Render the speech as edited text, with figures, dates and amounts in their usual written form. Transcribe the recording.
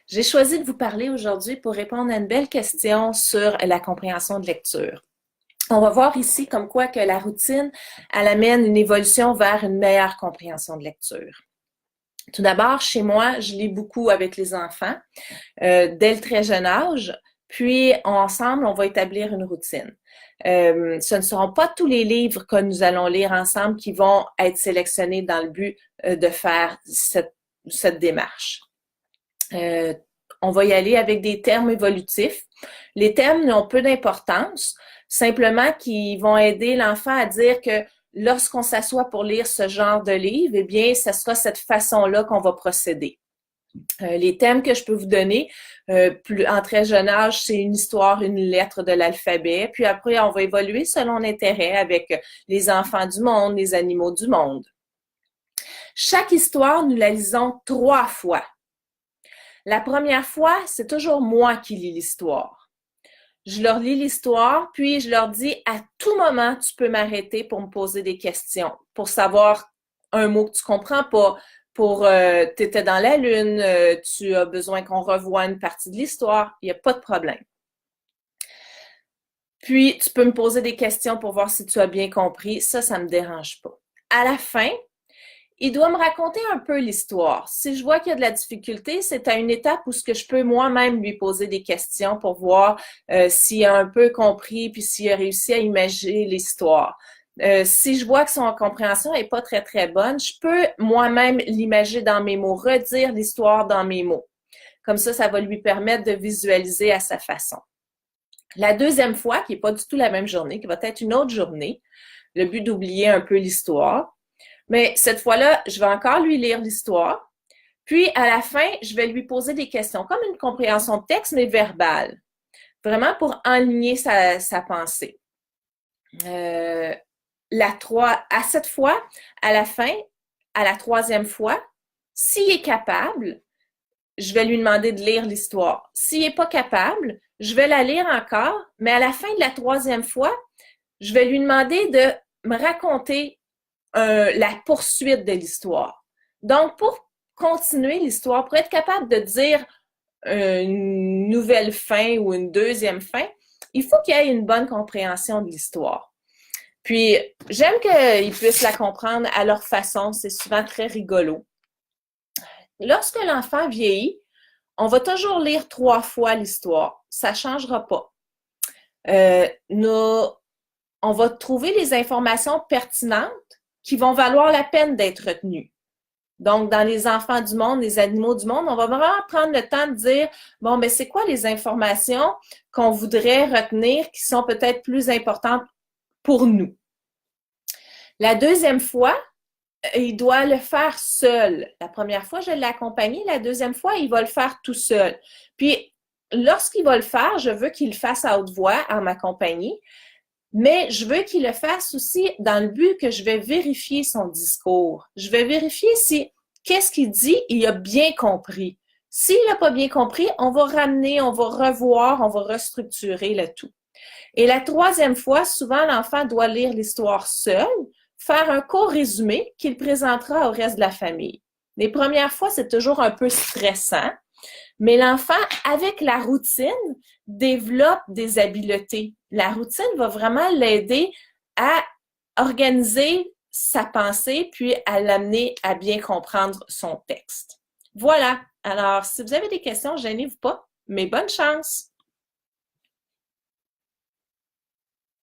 J'ai choisi de vous parler aujourd'hui pour répondre à une belle question sur la compréhension de lecture. On va voir ici comme quoi que la routine, elle amène une évolution vers une meilleure compréhension de lecture. Tout d'abord, chez moi, je lis beaucoup avec les enfants dès le très jeune âge, puis ensemble, on va établir une routine. Ce ne seront pas tous les livres que nous allons lire ensemble qui vont être sélectionnés dans le but de faire cette démarche. Euh, on va y aller avec des termes évolutifs. Les termes n'ont peu d'importance, simplement qu'ils vont aider l'enfant à dire que lorsqu'on s'assoit pour lire ce genre de livre, eh bien, ce sera cette façon-là qu'on va procéder. Les thèmes que je peux vous donner, en très jeune âge, c'est une histoire, une lettre de l'alphabet. Puis après, on va évoluer selon l'intérêt avec les enfants du monde, les animaux du monde. Chaque histoire, nous la lisons 3 fois. La première fois, c'est toujours moi qui lis l'histoire. Je leur lis l'histoire, puis je leur dis à tout moment, tu peux m'arrêter pour me poser des questions, pour savoir un mot que tu comprends pas, pour t'étais dans la lune, tu as besoin qu'on revoie une partie de l'histoire, il n'y a pas de problème. Puis, tu peux me poser des questions pour voir si tu as bien compris, ça me dérange pas. À la fin, il doit me raconter un peu l'histoire. Si je vois qu'il y a de la difficulté, c'est à une étape où ce que je peux moi-même lui poser des questions pour voir s'il a un peu compris puis s'il a réussi à imaginer l'histoire. Si je vois que son compréhension est pas très très bonne, je peux moi-même l'imager dans mes mots, redire l'histoire dans mes mots. Comme ça va lui permettre de visualiser à sa façon. La deuxième fois, qui est pas du tout la même journée, qui va être une autre journée, le but d'oublier un peu l'histoire, mais cette fois-là, je vais encore lui lire l'histoire. Puis, à la fin, je vais lui poser des questions, comme une compréhension de texte, mais verbale. Vraiment pour enligner sa pensée. À cette fois, à la fin, à la troisième fois, s'il est capable, je vais lui demander de lire l'histoire. S'il n'est pas capable, je vais la lire encore, mais à la fin de la troisième fois, je vais lui demander de me raconter la poursuite de l'histoire. Donc, pour continuer l'histoire, pour être capable de dire une nouvelle fin ou une deuxième fin, il faut qu'il y ait une bonne compréhension de l'histoire. Puis, j'aime qu'ils puissent la comprendre à leur façon. C'est souvent très rigolo. Lorsque l'enfant vieillit, on va toujours lire 3 fois l'histoire. Ça ne changera pas. On va trouver les informations pertinentes qui vont valoir la peine d'être retenues. Donc, dans les enfants du monde, les animaux du monde, on va vraiment prendre le temps de dire, bon, ben c'est quoi les informations qu'on voudrait retenir qui sont peut-être plus importantes pour nous. La deuxième fois, il doit le faire seul. La première fois, je l'ai accompagné. La deuxième fois, il va le faire tout seul. Puis, lorsqu'il va le faire, je veux qu'il le fasse à haute voix en ma compagnie, mais je veux qu'il le fasse aussi dans le but que je vais vérifier son discours. Je vais vérifier si qu'est-ce qu'il dit, il a bien compris. S'il n'a pas bien compris, on va ramener, on va revoir, on va restructurer le tout. Et la troisième fois, souvent, l'enfant doit lire l'histoire seul, faire un court résumé qu'il présentera au reste de la famille. Les premières fois, c'est toujours un peu stressant, mais l'enfant, avec la routine, développe des habiletés. La routine va vraiment l'aider à organiser sa pensée puis à l'amener à bien comprendre son texte. Voilà. Alors, si vous avez des questions, gênez-vous pas, mais bonne chance!